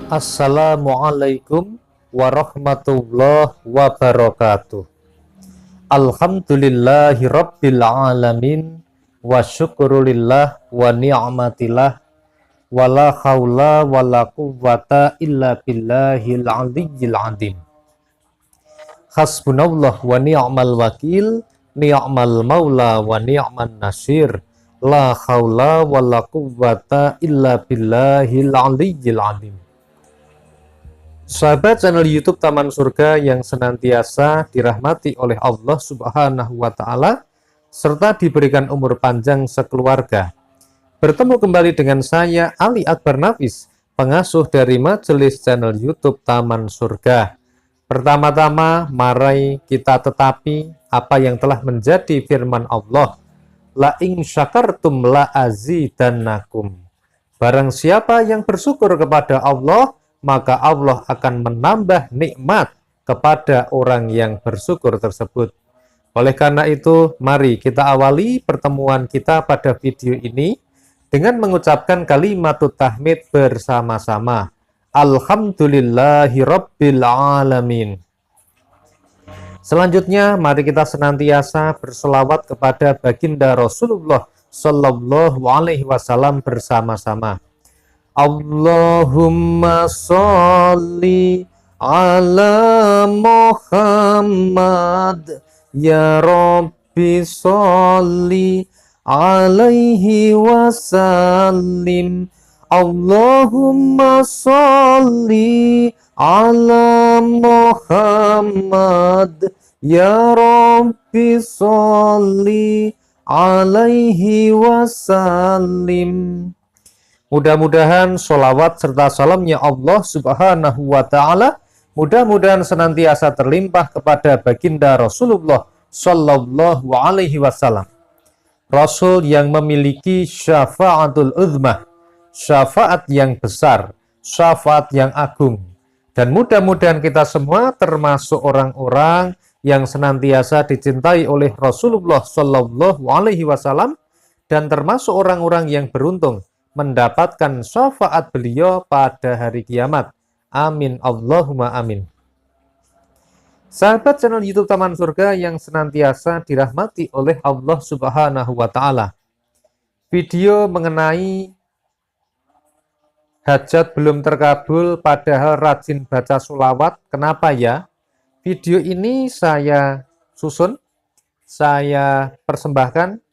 Assalamualaikum warahmatullahi wabarakatuh. Alhamdulillahi rabbil alamin wa syukurulillah wa ni'matillah wa la hawla wa la quwwata illa billahil aliyyil azim. Hasbunallah wa ni'mal wakil, ni'mal maula wa ni'man nasir. La hawla wa la quwwata illa billahil aliyyil azim. Sahabat channel YouTube Taman Surga yang senantiasa dirahmati oleh Allah Subhanahu wa Ta'ala, serta diberikan umur panjang sekeluarga. Bertemu kembali dengan saya, Ali Akbar Nafis, pengasuh dari majelis channel YouTube Taman Surga. Pertama-tama, mari kita tetapi apa yang telah menjadi firman Allah. La in syakartum la azidannakum. Barang siapa yang bersyukur kepada Allah, maka Allah akan menambah nikmat kepada orang yang bersyukur tersebut. Oleh karena itu, mari kita awali pertemuan kita pada video ini dengan mengucapkan kalimatut tahmid bersama-sama. Alhamdulillahi rabbil alamin. Selanjutnya, mari kita senantiasa berselawat kepada baginda Rasulullah Sallallahu Alaihi Wasallam bersama-sama. Allahumma sholli ala Muhammad, ya Rabbi sholli alaihi wasallim. Allahumma sholli ala Muhammad, ya Rabbi sholli alaihi wasallim. Mudah-mudahan sholawat serta salamnya Allah Subhanahu wa Ta'ala mudah-mudahan senantiasa terlimpah kepada baginda Rasulullah Sallallahu Alaihi Wasallam, Rasul yang memiliki syafaatul uzmah, syafaat yang besar, syafaat yang agung. Dan mudah-mudahan kita semua termasuk orang-orang yang senantiasa dicintai oleh Rasulullah Sallallahu Alaihi Wasallam dan termasuk orang-orang yang beruntung mendapatkan syafaat beliau pada hari kiamat. Amin Allahumma amin. Sahabat channel YouTube Taman Surga yang senantiasa dirahmati oleh Allah Subhanahu wa Ta'ala. Video mengenai hajat belum terkabul padahal rajin baca sholawat. Kenapa ya? Video ini saya susun, saya persembahkan.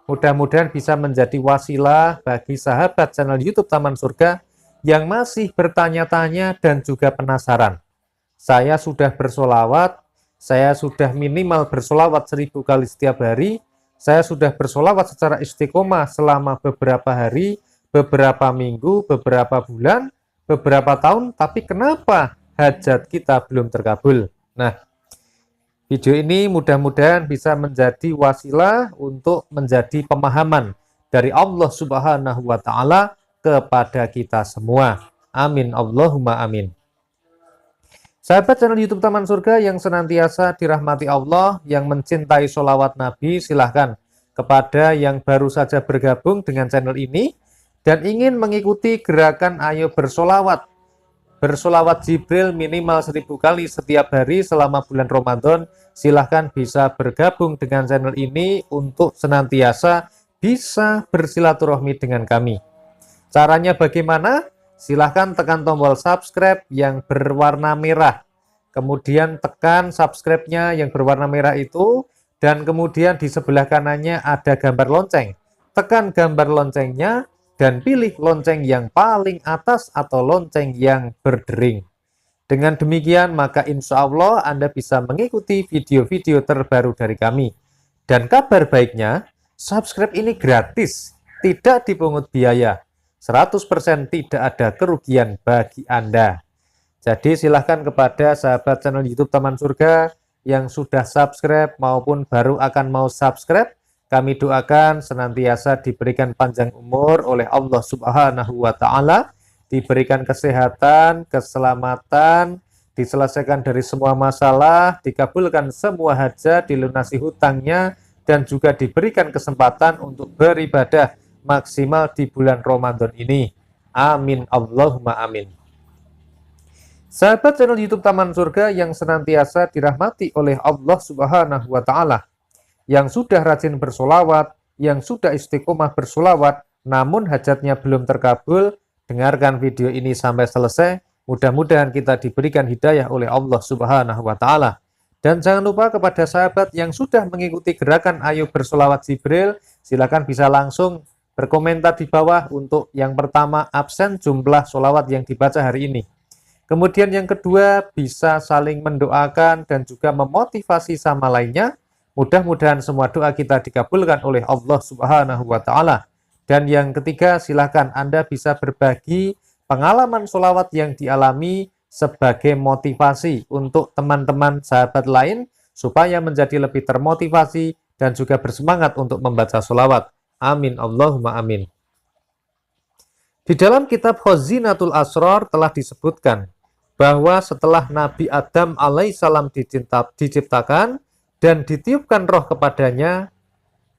Mudah-mudahan bisa menjadi wasilah bagi sahabat channel YouTube Taman Surga yang masih bertanya-tanya dan juga penasaran. Saya sudah bersolawat, saya sudah minimal bersolawat 1000 kali setiap hari, saya sudah bersolawat secara istiqomah selama beberapa hari, beberapa minggu, beberapa bulan, beberapa tahun, tapi kenapa hajat kita belum terkabul? Nah, video ini mudah-mudahan bisa menjadi wasilah untuk menjadi pemahaman dari Allah Subhanahu wa Ta'ala kepada kita semua. Amin Allahumma amin. Sahabat channel YouTube Taman Surga yang senantiasa dirahmati Allah, yang mencintai sholawat Nabi, silahkan kepada yang baru saja bergabung dengan channel ini dan ingin mengikuti gerakan Ayo Bersolawat. Bersolawat Jibril minimal 1000 kali setiap hari selama bulan Ramadan, silahkan bisa bergabung dengan channel ini untuk senantiasa bisa bersilaturahmi dengan kami. Caranya bagaimana? Silahkan tekan tombol subscribe yang berwarna merah, kemudian tekan subscribe-nya yang berwarna merah itu, dan kemudian di sebelah kanannya ada gambar lonceng. Tekan gambar loncengnya dan pilih lonceng yang paling atas atau lonceng yang berdering. Dengan demikian, maka insya Allah Anda bisa mengikuti video-video terbaru dari kami. Dan kabar baiknya, subscribe ini gratis, tidak dipungut biaya. 100% tidak ada kerugian bagi Anda. Jadi silahkan kepada sahabat channel YouTube Taman Surga yang sudah subscribe maupun baru akan mau subscribe, kami doakan senantiasa diberikan panjang umur oleh Allah Subhanahu wa Ta'ala, diberikan kesehatan, keselamatan, diselesaikan dari semua masalah, dikabulkan semua hajat, dilunasi hutangnya, dan juga diberikan kesempatan untuk beribadah maksimal di bulan Ramadan ini. Amin Allahumma amin. Sahabat channel YouTube Taman Surga yang senantiasa dirahmati oleh Allah Subhanahu wa Ta'ala, yang sudah rajin bersolawat, yang sudah istiqomah bersolawat, namun hajatnya belum terkabul, dengarkan video ini sampai selesai. Mudah-mudahan kita diberikan hidayah oleh Allah Subhanahu wa Ta'ala. Dan jangan lupa kepada sahabat yang sudah mengikuti gerakan Ayo Bersolawat Jibril, silakan bisa langsung berkomentar di bawah untuk yang pertama absen jumlah solawat yang dibaca hari ini. Kemudian yang kedua bisa saling mendoakan dan juga memotivasi sama lainnya. Mudah-mudahan semua doa kita dikabulkan oleh Allah Subhanahu wa Ta'ala. Dan yang ketiga, silakan Anda bisa berbagi pengalaman solawat yang dialami sebagai motivasi untuk teman-teman sahabat lain supaya menjadi lebih termotivasi dan juga bersemangat untuk membaca solawat. Amin Allahumma amin. Di dalam kitab Khazinatul Asrar telah disebutkan bahwa setelah Nabi Adam alaihissalam diciptakan dan ditiupkan roh kepadanya,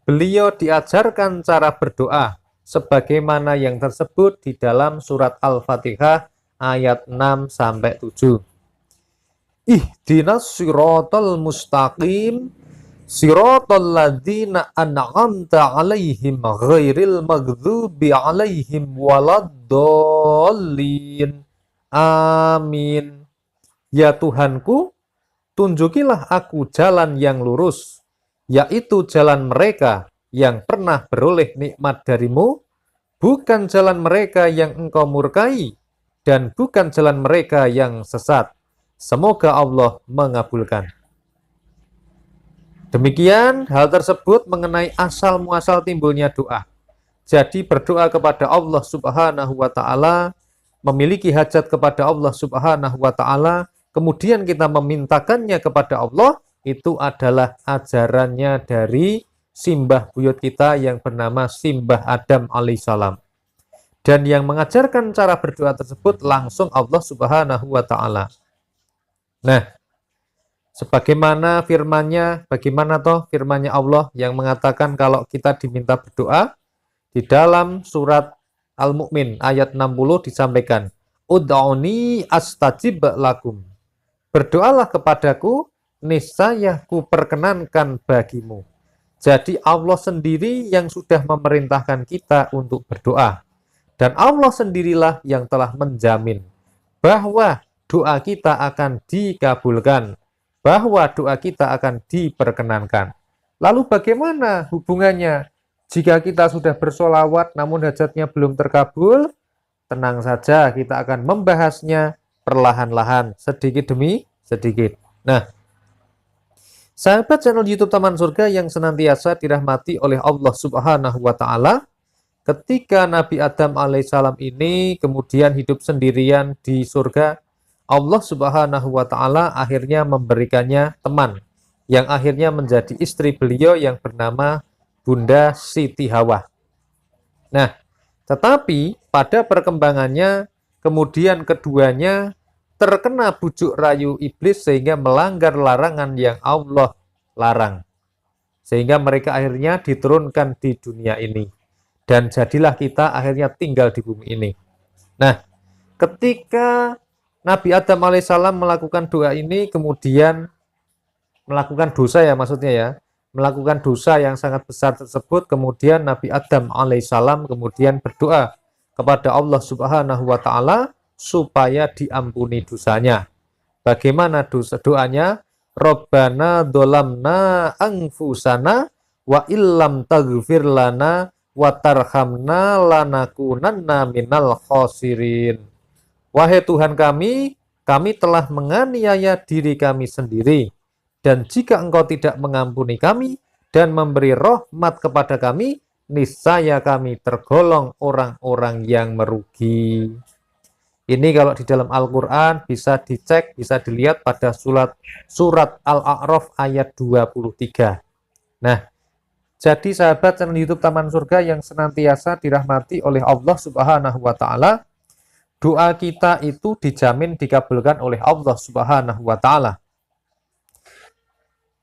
beliau diajarkan cara berdoa sebagaimana yang tersebut di dalam surat Al-Fatihah ayat 6-7. Ihdinas siratal mustaqim siratal ladzina an'amta 'alaihim ghairil maghdubi 'alaihim waladdallin. Amin. Ya Tuhanku, tunjukilah aku jalan yang lurus, yaitu jalan mereka yang pernah beroleh nikmat darimu, bukan jalan mereka yang engkau murkai, dan bukan jalan mereka yang sesat. Semoga Allah mengabulkan. Demikian hal tersebut mengenai asal muasal timbulnya doa. Jadi berdoa kepada Allah Subhanahu wa Ta'ala, memiliki hajat kepada Allah Subhanahu wa Ta'ala, kemudian kita memintakannya kepada Allah, itu adalah ajarannya dari simbah buyut kita yang bernama Simbah Adam alaihissalam. Dan yang mengajarkan cara berdoa tersebut langsung Allah Subhanahu wa Ta'ala. Nah, sebagaimana firman-Nya, bagaimana toh firman-Nya Allah yang mengatakan kalau kita diminta berdoa, di dalam surat Al-Mu'min ayat 60 disampaikan, Ud'uni astajib lakum. Berdoalah kepadaku, niscaya ku perkenankan bagimu. Jadi Allah sendiri yang sudah memerintahkan kita untuk berdoa. Dan Allah sendirilah yang telah menjamin bahwa doa kita akan dikabulkan, bahwa doa kita akan diperkenankan. Lalu bagaimana hubungannya? Jika kita sudah bersolawat namun hajatnya belum terkabul, tenang saja, kita akan membahasnya perlahan-lahan, sedikit demi sedikit. Nah, sahabat channel YouTube Taman Surga yang senantiasa dirahmati oleh Allah Subhanahu wa Ta'ala, ketika Nabi Adam alaihissalam ini kemudian hidup sendirian di surga, Allah Subhanahu wa Ta'ala akhirnya memberikannya teman yang akhirnya menjadi istri beliau yang bernama Bunda Siti Hawa. Nah, tetapi pada perkembangannya kemudian keduanya terkena bujuk rayu iblis sehingga melanggar larangan yang Allah larang. Sehingga mereka akhirnya diturunkan di dunia ini. Dan jadilah kita akhirnya tinggal di bumi ini. Nah, ketika Nabi Adam alaihissalam melakukan doa ini, kemudian melakukan dosa ya maksudnya ya, melakukan dosa yang sangat besar tersebut, kemudian Nabi Adam alaihissalam kemudian berdoa kepada Allah Subhanahu wa Ta'ala supaya diampuni dosanya. Bagaimana doanya? Rabbana dolamna anfusana wa illam taghfir lana wa tarhamna lanakunanna minal khosirin. Wahai Tuhan kami telah menganiaya diri kami sendiri. Dan jika engkau tidak mengampuni kami dan memberi rahmat kepada kami, niscaya kami tergolong orang-orang yang merugi. Ini kalau di dalam Al-Quran bisa dicek, bisa dilihat pada surat Al-A'raf ayat 23. Nah, jadi sahabat channel YouTube Taman Surga yang senantiasa dirahmati oleh Allah Subhanahu wa Ta'ala, doa kita itu dijamin dikabulkan oleh Allah Subhanahu wa Ta'ala.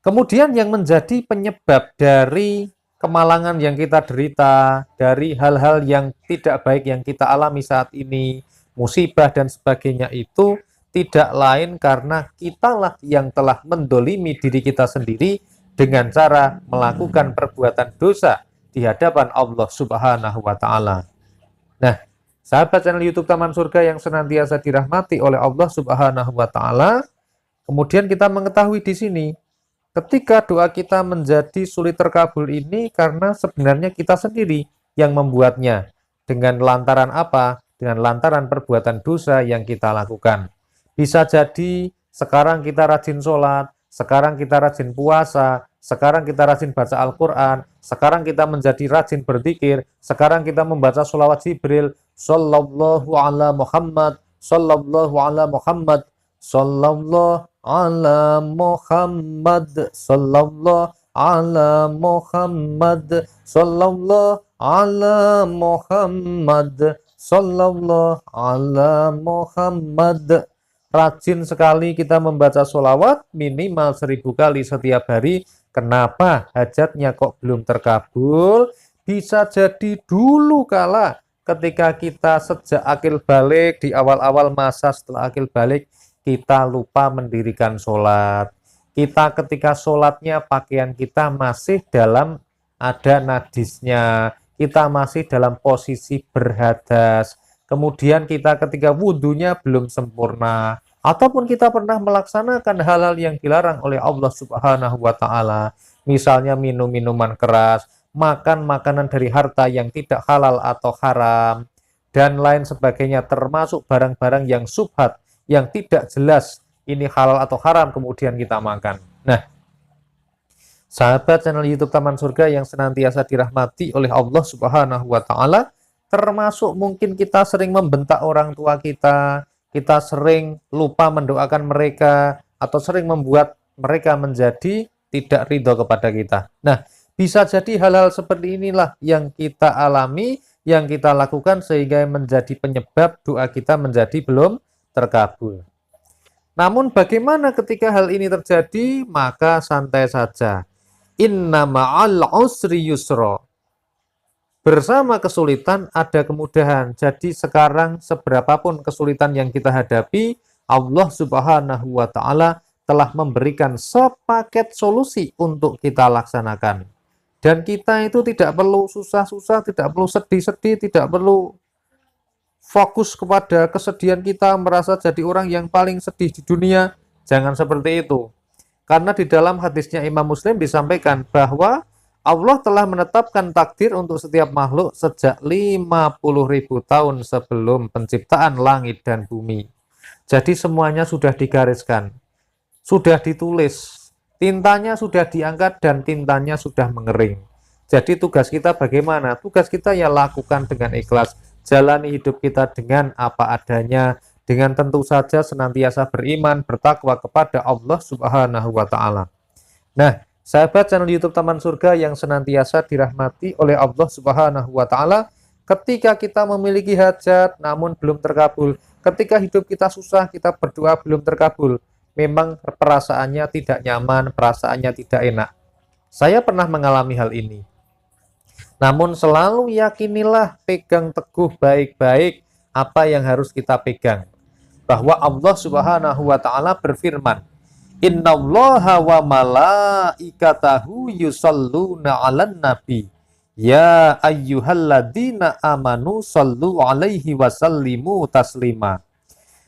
Kemudian yang menjadi penyebab dari kemalangan yang kita derita, dari hal-hal yang tidak baik yang kita alami saat ini, musibah dan sebagainya itu tidak lain karena kitalah yang telah mendolimi diri kita sendiri dengan cara melakukan perbuatan dosa di hadapan Allah Subhanahu wa Ta'ala. Nah, sahabat channel YouTube Taman Surga yang senantiasa dirahmati oleh Allah Subhanahu wa Ta'ala, kemudian kita mengetahui di sini, ketika doa kita menjadi sulit terkabul ini karena sebenarnya kita sendiri yang membuatnya. Dengan lantaran apa? Dengan lantaran perbuatan dosa yang kita lakukan. Bisa jadi sekarang kita rajin sholat, sekarang kita rajin puasa, sekarang kita rajin baca Al-Quran, sekarang kita menjadi rajin berzikir, sekarang kita membaca sholawat Jibril, Sallallahu ala Muhammad, Sallallahu ala Muhammad, Sallallahu ala Muhammad, Sallallahu ala Muhammad, Sallallahu ala Muhammad, Sallallahu ala Muhammad. Rajin sekali kita membaca sholawat minimal 1000 kali setiap hari. Kenapa hajatnya kok belum terkabul? Bisa jadi dulu kala ketika kita sejak akil balik, di awal-awal masa setelah akil balik, kita lupa mendirikan sholat. Kita ketika sholatnya pakaian kita masih dalam ada najisnya, kita masih dalam posisi berhadas. Kemudian kita ketika wudhunya belum sempurna, ataupun kita pernah melaksanakan hal-hal yang dilarang oleh Allah Subhanahu wa Ta'ala, misalnya minum minuman keras, makan makanan dari harta yang tidak halal atau haram, dan lain sebagainya, termasuk barang-barang yang subhat, yang tidak jelas ini halal atau haram, kemudian kita makan. Nah, sahabat channel YouTube Taman Surga yang senantiasa dirahmati oleh Allah Subhanahu wa Ta'ala, termasuk mungkin kita sering membentak orang tua kita sering lupa mendoakan mereka, atau sering membuat mereka menjadi tidak ridho kepada kita. Nah, bisa jadi hal-hal seperti inilah yang kita alami, yang kita lakukan sehingga menjadi penyebab doa kita menjadi belum terkabul. Namun bagaimana ketika hal ini terjadi? Maka santai saja. Inna ma'al usri yusra. Bersama kesulitan ada kemudahan. Jadi sekarang seberapapun kesulitan yang kita hadapi, Allah Subhanahu wa Ta'ala telah memberikan sepaket solusi untuk kita laksanakan. Dan kita itu tidak perlu susah-susah, tidak perlu sedih-sedih, tidak perlu fokus kepada kesedihan kita, merasa jadi orang yang paling sedih di dunia. Jangan seperti itu. Karena di dalam hadisnya Imam Muslim disampaikan bahwa Allah telah menetapkan takdir untuk setiap makhluk sejak 50.000 tahun sebelum penciptaan langit dan bumi. Jadi semuanya sudah digariskan, sudah ditulis, tintanya sudah diangkat dan tintanya sudah mengering. Jadi tugas kita bagaimana? Tugas kita ya lakukan dengan ikhlas, jalani hidup kita dengan apa adanya, dengan tentu saja senantiasa beriman, bertakwa kepada Allah Subhanahu wa Ta'ala. Nah, sahabat channel YouTube Taman Surga yang senantiasa dirahmati oleh Allah Subhanahu wa Ta'ala, ketika kita memiliki hajat namun belum terkabul, ketika hidup kita susah, kita berdoa belum terkabul, memang perasaannya tidak nyaman, perasaannya tidak enak. Saya pernah mengalami hal ini. Namun selalu yakinilah, pegang teguh baik-baik apa yang harus kita pegang. Bahwa Allah Subhanahu wa Ta'ala berfirman, Innallaha wa malaikatahu yusalluna 'alan nabi ya ayyuhalladzina amanu sallu 'alaihi wa sallimu taslima.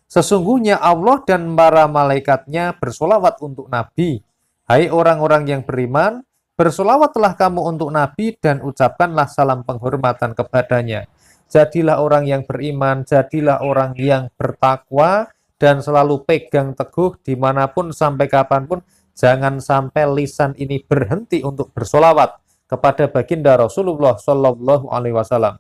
Sesungguhnya Allah dan para malaikatnya bersolawat untuk Nabi. Hai orang-orang yang beriman, bersolawatlah kamu untuk Nabi dan ucapkanlah salam penghormatan kepadanya. Jadilah orang yang beriman, jadilah orang yang bertakwa, dan selalu pegang teguh dimanapun sampai kapanpun. Jangan sampai lisan ini berhenti untuk bersolawat kepada baginda Rasulullah Sallallahu Alaihi Wasallam.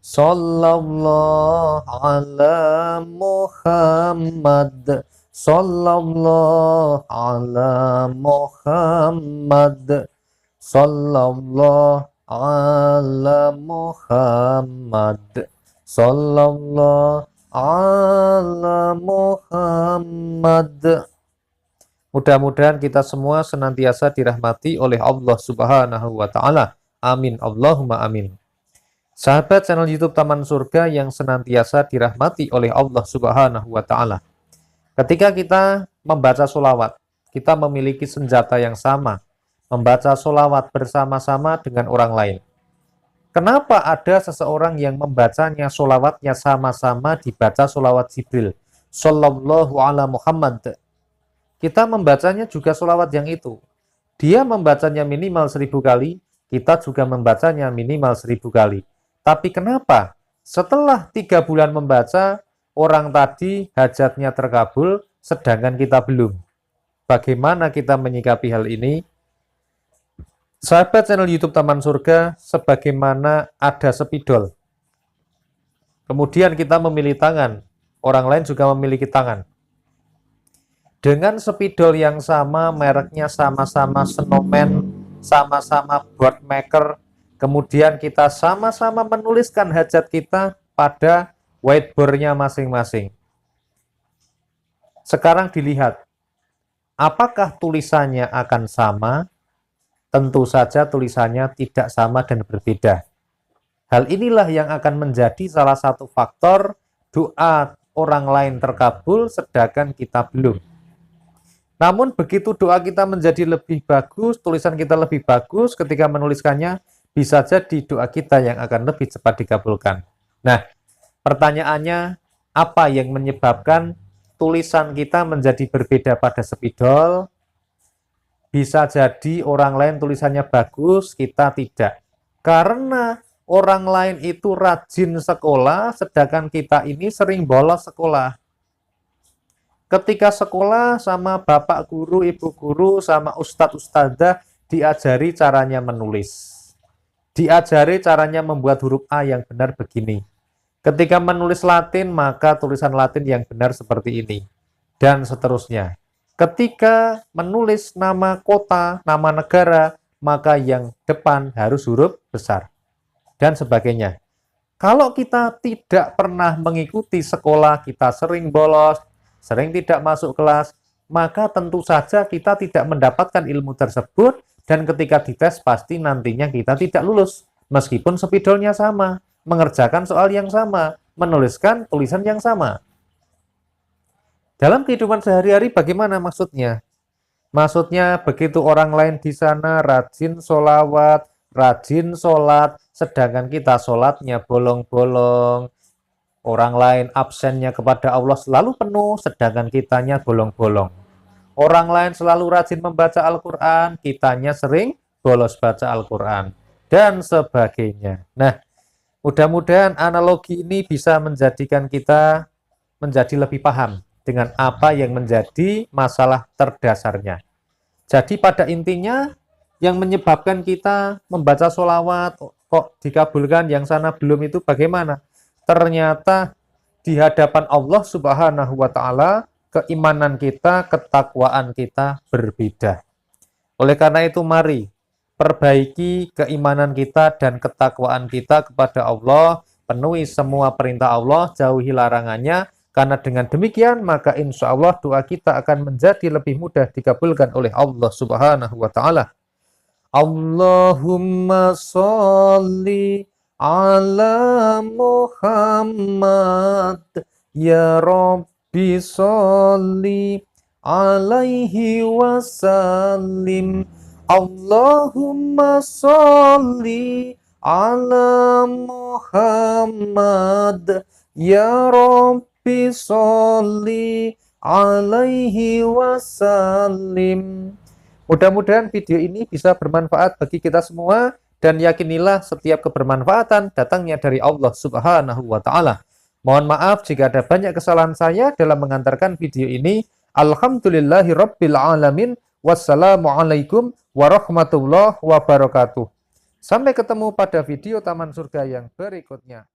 Sallallahu ala Muhammad, Sallallahu ala Muhammad, Sallallahu ala Muhammad, Sallallahu ala Muhammad. Mudah-mudahan kita semua senantiasa dirahmati oleh Allah Subhanahu wa Ta'ala. Amin. Allahumma amin. Sahabat channel YouTube Taman Surga yang senantiasa dirahmati oleh Allah Subhanahu wa Ta'ala. Ketika kita membaca sholawat, kita memiliki senjata yang sama, membaca sholawat bersama-sama dengan orang lain. Kenapa ada seseorang yang membacanya sholawatnya sama-sama dibaca sholawat Jibril? Sallallahu ala Muhammad. Kita membacanya juga sholawat yang itu. Dia membacanya minimal 1000 kali, kita juga membacanya minimal 1000 kali. Tapi kenapa setelah 3 bulan membaca, orang tadi hajatnya terkabul, sedangkan kita belum? Bagaimana kita menyikapi hal ini? Sahabat channel YouTube Taman Surga, sebagaimana ada spidol. Kemudian kita memilih tangan, orang lain juga memiliki tangan. Dengan spidol yang sama, mereknya sama-sama Snowman, sama-sama boardmaker, kemudian kita sama-sama menuliskan hajat kita pada whiteboard-nya masing-masing. Sekarang dilihat, apakah tulisannya akan sama? Tentu saja tulisannya tidak sama dan berbeda. Hal inilah yang akan menjadi salah satu faktor doa orang lain terkabul sedangkan kita belum. Namun begitu doa kita menjadi lebih bagus, tulisan kita lebih bagus ketika menuliskannya, bisa jadi doa kita yang akan lebih cepat dikabulkan. Nah, pertanyaannya, apa yang menyebabkan tulisan kita menjadi berbeda pada spidol? Bisa jadi orang lain tulisannya bagus, kita tidak. Karena orang lain itu rajin sekolah, sedangkan kita ini sering bolos sekolah. Ketika sekolah sama bapak guru, ibu guru, sama ustadz ustadzah diajari caranya menulis. Diajari caranya membuat huruf A yang benar begini. Ketika menulis Latin, maka tulisan Latin yang benar seperti ini. Dan seterusnya. Ketika menulis nama kota, nama negara, maka yang depan harus huruf besar. Dan sebagainya. Kalau kita tidak pernah mengikuti sekolah, kita sering bolos, sering tidak masuk kelas, maka tentu saja kita tidak mendapatkan ilmu tersebut, dan ketika dites pasti nantinya kita tidak lulus. Meskipun spidolnya sama, mengerjakan soal yang sama, menuliskan tulisan yang sama. Dalam kehidupan sehari-hari bagaimana maksudnya? Maksudnya begitu orang lain di sana rajin sholawat, rajin sholat, sedangkan kita sholatnya bolong-bolong. Orang lain absennya kepada Allah selalu penuh, sedangkan kitanya bolong-bolong. Orang lain selalu rajin membaca Al-Quran, kitanya sering bolos baca Al-Quran, dan sebagainya. Nah, mudah-mudahan analogi ini bisa menjadikan kita menjadi lebih paham dengan apa yang menjadi masalah terdasarnya. Jadi pada intinya, yang menyebabkan kita membaca sholawat, kok dikabulkan, yang sana belum, itu bagaimana? Ternyata di hadapan Allah Subhanahu wa Ta'ala, keimanan kita, ketakwaan kita berbeda. Oleh karena itu, mari perbaiki keimanan kita dan ketakwaan kita kepada Allah, penuhi semua perintah Allah, jauhi larangannya, karena dengan demikian maka insya Allah doa kita akan menjadi lebih mudah dikabulkan oleh Allah Subhanahu wa Ta'ala. Allahumma sholli ala Muhammad, ya Rabbi sholli alaihi wasallim. Allahumma sholli ala Muhammad, ya Rabbi sholli alaihi wasallim. Mudah-mudahan video ini bisa bermanfaat bagi kita semua, dan yakinilah setiap kebermanfaatan datangnya dari Allah Subhanahu wa Ta'ala. Mohon maaf jika ada banyak kesalahan saya dalam mengantarkan video ini. Alhamdulillahirabbil alamin. Wassalamualaikum warahmatullahi wabarakatuh. Sampai ketemu pada video Taman Surga yang berikutnya.